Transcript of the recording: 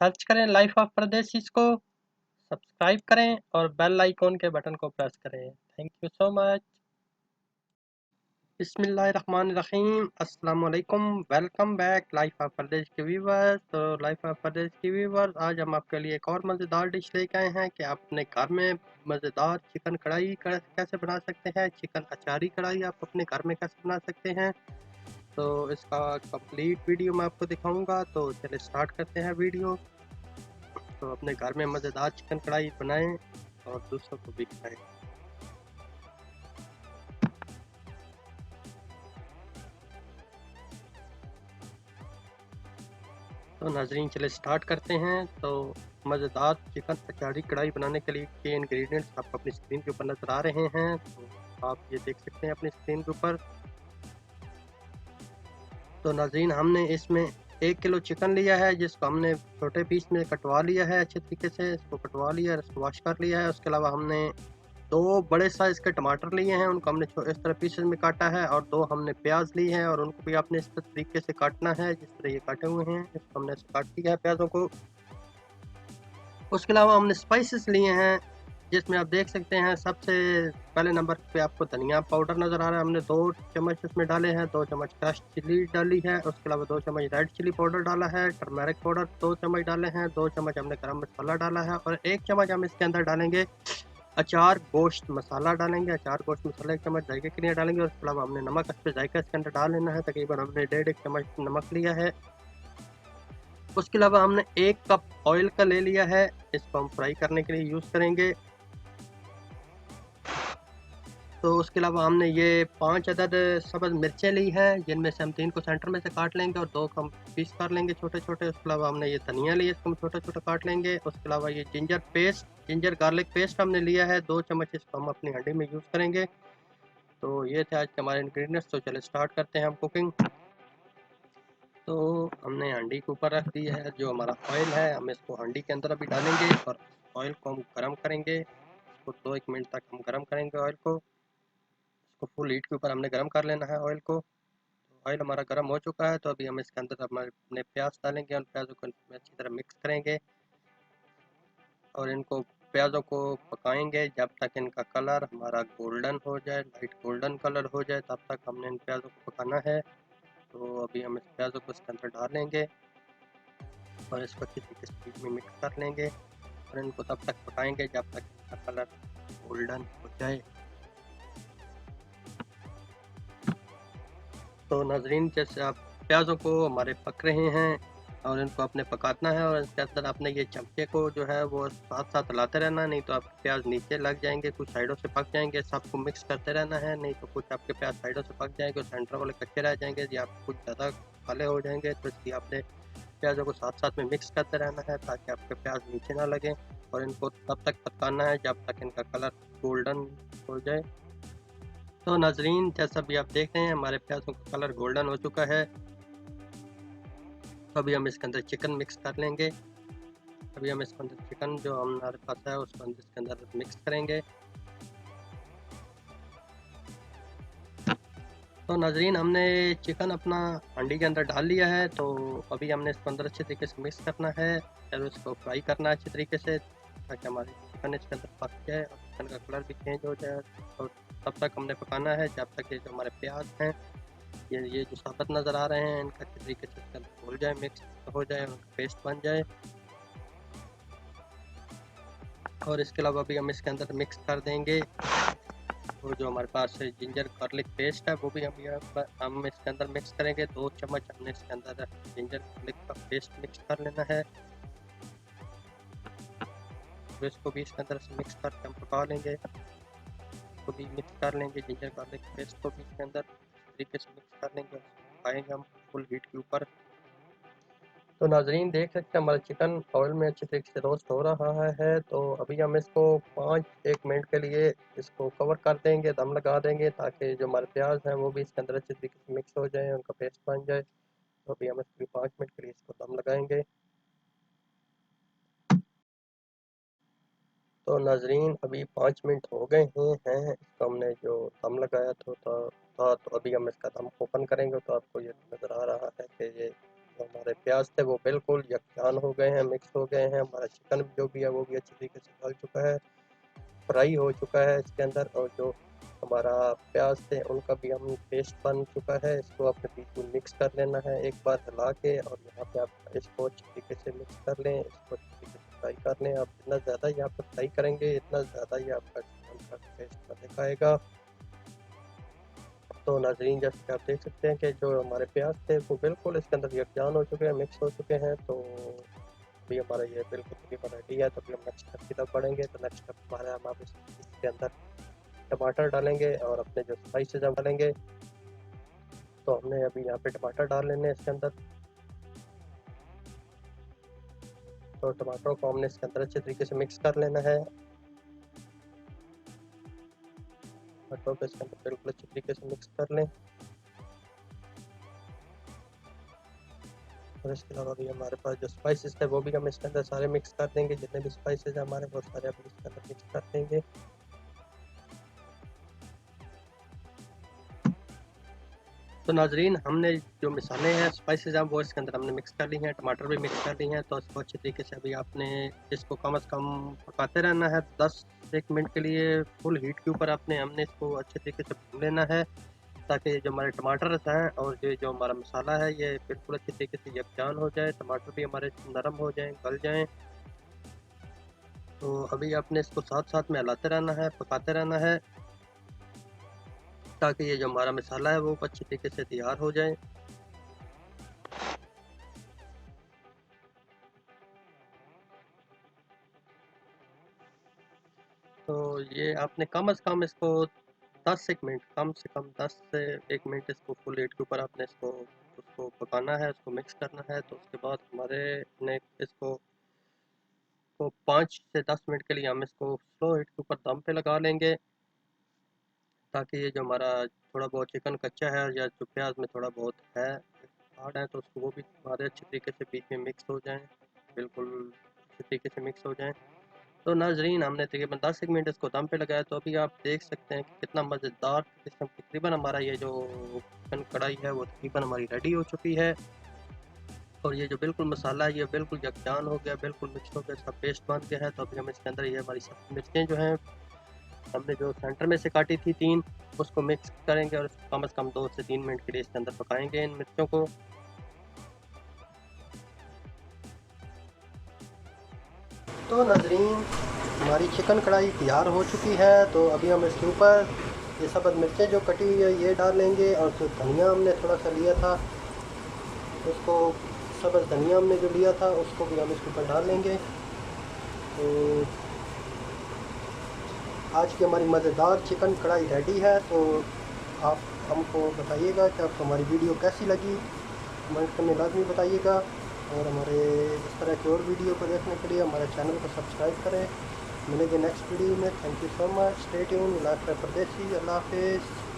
Search करें life of परदेशीज को, subscribe करें और बेल आइकॉन के बटन को प्रेस करें। Thank you so much. बिस्मिल्लाहिर्रहमानिर्रहीम, अस्सलाम वालेकुम। वेलकम बैक लाइफ ऑफ परदेश के व्यूवर्स। तो लाइफ ऑफ परदेश के व्यूवर्स, आज हम आपके लिए एक और मज़ेदार डिश लेके आए हैं कि आप अपने घर में मज़ेदार चिकन कढ़ाई कैसे बना सकते हैं, चिकन अचारी कढ़ाई आप अपने घर में कैसे बना सकते हैं। तो इसका कंप्लीट वीडियो मैं आपको दिखाऊंगा। तो चलिए स्टार्ट करते हैं वीडियो। तो अपने घर में मज़ेदार चिकन कढ़ाई बनाएं और दूसरों को भी खिलाएं। तो नाजरीन चले स्टार्ट करते हैं। तो मज़ेदार चिकन अचारी कढ़ाई बनाने के लिए के इंग्रेडिएंट्स आपको अपनी स्क्रीन के ऊपर नज़र आ रहे हैं। तो आप ये देख सकते हैं अपनी स्क्रीन के ऊपर। तो नाजरीन हमने इसमें 1 किलो चिकन लिया है, जिसको हमने छोटे पीस में कटवा लिया है, अच्छे तरीके से इसको कटवा लिया है, इसको वॉश कर लिया है। उसके अलावा हमने 2 बड़े साइज़ के टमाटर लिए हैं, उनको हमने इस तरह पीसेस में काटा है। और 2 हमने प्याज लिए हैं और उनको भी आपने इस तरीके से काटना है जिस तरह ये काटे हुए हैं। इसको हमने काट लिया है प्याज़ों को। उसके अलावा हमने स्पाइसेस लिए हैं, जिसमें आप देख सकते हैं सबसे पहले नंबर पे आपको धनिया पाउडर नज़र आ रहा है। हमने 2 चम्मच इसमें डाले हैं, 2 चम्मच क्रश चिली डाली है। उसके अलावा 2 चम्मच रेड चिली पाउडर डाला है। टर्मेरिक पाउडर 2 चम्मच डाले हैं। 2 चम्मच हमने गरम मसाला डाला है और 1 चम्मच हम इसके अंदर डालेंगे अचार गोश्त मसाला डालेंगे। अचार गोश्त मसाला 1 चम्मच जायके के लिए डालेंगे। और उसके अलावा हमने नमक इस पर जायका इसके अंदर डाल लेना है। तकरीबन हमने 1.5 चम्मच नमक लिया है। उसके अलावा हमने 1 कप ऑयल का ले लिया है, इसको हम फ्राई करने के लिए यूज़ करेंगे। तो उसके अलावा हमने ये 5 अदद सब्ज़ मिर्चें ली हैं, जिनमें से हम 3 को सेंटर में से काट लेंगे और 2 को हम पीस कर लेंगे छोटे-छोटे। उसके अलावा हमने ये धनिया लिया, इसको हम छोटा-छोटा काट लेंगे। उसके अलावा ये जिंजर गार्लिक पेस्ट हमने लिया है 2 चम्मच, इसको हम अपनी हांडी में यूज़ करेंगे। तो ये थे आज के हमारे इंग्रेडिएंट्स। तो चलिए स्टार्ट करते हैं हम कुकिंग। तो हमने हांडी के ऊपर रख दी है जो हमारा ऑयल है, हम इसको हांडी के अंदर अभी डालेंगे और ऑयल को हम गर्म करेंगे। इसको 2-1 मिनट तक हम गर्म करेंगे ऑयल को। इसको फुल हीट के ऊपर हमने गर्म कर लेना है ऑयल को। तो ऑयल हमारा गर्म हो चुका है, तो अभी हम इसके अंदर अपने प्याज डालेंगे और प्याज़ों को अच्छी तरह मिक्स करेंगे और इनको प्याज़ों को पकाएंगे जब तक इनका कलर हमारा गोल्डन हो जाए, लाइट गोल्डन कलर हो जाए, तब तक हमने इन प्याज़ों को पकाना है। तो अभी हम इस प्याज़ों को इसके अंदर डालेंगे और इसको अच्छी तरीके से बीच में मिक्स कर लेंगे और इनको तब तक पकाएंगे जब तक इसका कलर गोल्डन हो जाए। तो नाजरीन जैसे आप प्याज़ों को हमारे पक रहे हैं और इनको आपने पकाना है और इसके अंदर आपने ये चमचे को जो है वो साथ साथ हिलाते रहना, नहीं तो आपके प्याज नीचे लग जाएंगे, कुछ साइडों से पक जाएंगे। सबको मिक्स करते रहना है, नहीं तो कुछ आपके प्याज साइडों से पक जाएंगे और सेंटर वाले कच्चे रह जाएंगे या कुछ ज़्यादा काले हो जाएंगे। तो इसलिए आपने प्याज़ों को साथ साथ में मिक्स करते रहना है ताकि आपके प्याज नीचे ना लगे और इनको तब तक पकाना है जब तक इनका कलर गोल्डन हो जाए। तो नाजरीन जैसा भी आप देख रहे हैं हमारे प्याज़ों का कलर गोल्डन हो चुका है। तो अभी हम इसके अंदर चिकन मिक्स कर लेंगे। अभी हम इसके अंदर चिकन जो हमारे पास है उसको हम इसके अंदर मिक्स करेंगे। तो नाजरीन हमने चिकन अपना हांडी के अंदर डाल लिया है। तो अभी हमने इसको अंदर अच्छे तरीके से मिक्स करना है और इसको फ्राई करना है अच्छे तरीके से ताकि हमारी चिकन इसके अंदर पक जाए और चिकन का कलर भी चेंज हो जाए। और तब तक हमने पकाना है जब तक ये जो हमारे प्याज हैं ये जो साबुत नज़र आ रहे हैं इनका अच्छे तरीके से इसके अंदर घुल जाए, मिक्स हो जाए, उनका पेस्ट बन जाए। और इसके अलावा अभी हम इसके अंदर मिक्स कर देंगे वो जो हमारे पास जिंजर गार्लिक पेस्ट है, वो भी हम इसके अंदर मिक्स करेंगे। 2 चम्मच हमने इसके अंदर जिंजर गार्लिक का पेस्ट मिक्स कर लेना है। तो इसको भी इसके अंदर से मिक्स करके हम पका लेंगे। इसको भी मिक्स कर लेंगे, जिंजर गार्लिक पेस्ट को भी इसके अंदर तरीके से मिक्स कर लेंगे और पकाएंगे हम फुल हीट के ऊपर। तो नाजरीन देख सकते हैं हमारा चिकन ऑयल में अच्छी तरीके से रोस्ट हो रहा है। तो अभी हम इसको 5-1 मिनट के लिए इसको कवर कर देंगे, दम लगा देंगे ताकि जो हमारे प्याज हैं वो भी इसके अंदर अच्छे तरीके से मिक्स हो जाए, उनका पेस्ट बन जाए। तो अभी हम इसको 5 मिनट के लिए इसको दम लगाएंगे। तो नाजरीन अभी 5 मिनट हो गए हैं इसको हमने जो दम लगाया तो अभी हम इसका दम ओपन करेंगे तो आपको ये नज़र आ रहा है कि ये जो हमारे प्याज थे वो बिल्कुल यकजान हो गए हैं, मिक्स हो गए हैं। हमारा चिकन जो भी है वो भी अच्छी तरीके से गल चुका है, फ्राई हो चुका है इसके अंदर, और जो हमारा प्याज थे उनका भी हम पेस्ट बन चुका है। इसको अपने बीच में मिक्स कर लेना है एक बार हिला के, और यहाँ पे आप इसको अच्छी तरीके से मिक्स कर लें, इसको अच्छी तरीके से फ्राई कर लें। आप जितना ज़्यादा यहाँ पर फ्राई करेंगे इतना ज़्यादा ही आपका चिकन का टेस्ट बन दिखाएगा। तो नाज़रीन, जैसे कि आप देख सकते हैं कि जो हमारे प्याज थे वो बिल्कुल इसके अंदर यकजान हो चुके हैं, मिक्स हो चुके हैं। तो अभी हमारा ये बिल्कुल तकरीबन रेडी है। तो अभी हम नेक्स्ट स्टेप की तरफ बढ़ेंगे। तो नेक्स्ट स्टेप हमारा, हम आप इसके अंदर टमाटर डालेंगे और अपने जो स्पाइसेस हम डालेंगे। तो हमने अभी यहाँ पे टमाटर डाल लेने हैं इसके अंदर। तो टमाटरों को हमने इसके अंदर अच्छे तरीके से मिक्स कर लेना है। टमाटरों को इसके अंदर बिल्कुल अच्छी तरीके से मिक्स कर लें। और इसके अलावा भी हमारे पास जो स्पाइसेस थे वो भी हम इसके अंदर सारे मिक्स कर देंगे। जितने भी स्पाइसेस हैं हमारे वो सारे अभी इसके अंदर मिक्स कर देंगे। तो नाजरीन, हमने जो मिसाले हैं, स्पाइसेस हैं, वो इसके अंदर हमने मिक्स कर ली हैं, टमाटर भी मिक्स कर ली हैं। तो इसको अच्छे तरीके से अभी आपने इसको कम से कम पकाते रहना है। 10-1 मिनट के लिए फुल हीट के ऊपर हमने इसको अच्छे तरीके से भून लेना है, ताकि जो हमारे टमाटर हैं और ये जो हमारा मसाला है ये बिल्कुल अच्छे तरीके से यकजान हो जाए, टमाटर भी हमारे नरम हो जाएँ, गल जाएँ। तो अभी आपने इसको साथ-साथ में हिलाते रहना है, पकाते रहना है, ताकि ये जो हमारा मसाला है वो अच्छी तरीके से तैयार हो जाए। तो ये आपने कम से कम इसको 10-1 मिनट, कम से कम 10 से 1 मिनट इसको फुल हीट के ऊपर आपने इसको उसको पकाना है, उसको मिक्स करना है। तो उसके बाद हमारे ने इसको को 5 से 10 मिनट के लिए हम इसको स्लो हीट के ऊपर दम पे लगा लेंगे, ताकि ये जो हमारा थोड़ा बहुत चिकन कच्चा है या जो प्याज में थोड़ा बहुत है हार्ड है, तो उसको वो भी हमारे अच्छे तरीके से बीच में मिक्स हो जाएँ, बिल्कुल अच्छे तरीके से मिक्स हो जाएँ। तो नाज़रीन, हमने तकरीबन 10 एक मिनट इसको दम पे लगाया। तो अभी आप देख सकते हैं कि कितना मज़ेदार किस्म, तकरीबन हमारा ये जो चिकन कढ़ाई है वो तकरीबन हमारी रेडी हो चुकी है। और ये जो बिल्कुल मसाला है ये बिल्कुल यकजान हो गया, बिल्कुल मिक्स हो गया, इसका पेस्ट बन गया है। तो अभी हम इसके अंदर ये हमारी सब्ज़ी मिर्चें जो हैं हमने जो सेंटर में से काटी थी 3, उसको मिक्स करेंगे और इसको कम से कम 2 से 3 मिनट के लिए इसके अंदर पकाएँगे इन मिर्चों को। तो नाज़रीन, हमारी चिकन कढ़ाई तैयार हो चुकी है। तो अभी हम इसके ऊपर ये सब्ज़ मिर्चें जो कटी हुई है ये डाल लेंगे, और जो धनिया हमने थोड़ा सा लिया था उसको, सब्ज़ धनिया हमने जो लिया था उसको भी हम इसके ऊपर डाल लेंगे। तो आज की हमारी मज़ेदार चिकन कढ़ाई रेडी है। तो आप हमको बताइएगा कि आपको हमारी वीडियो कैसी लगी, कमेंट करने लाजमी बताइएगा। और हमारे इस तरह की और वीडियो को देखने के लिए हमारे चैनल को सब्सक्राइब करें। मिलेंगे नेक्स्ट वीडियो में। Thank you so much. Stay tune. Life परदेसी। अल्लाह हाफिज़।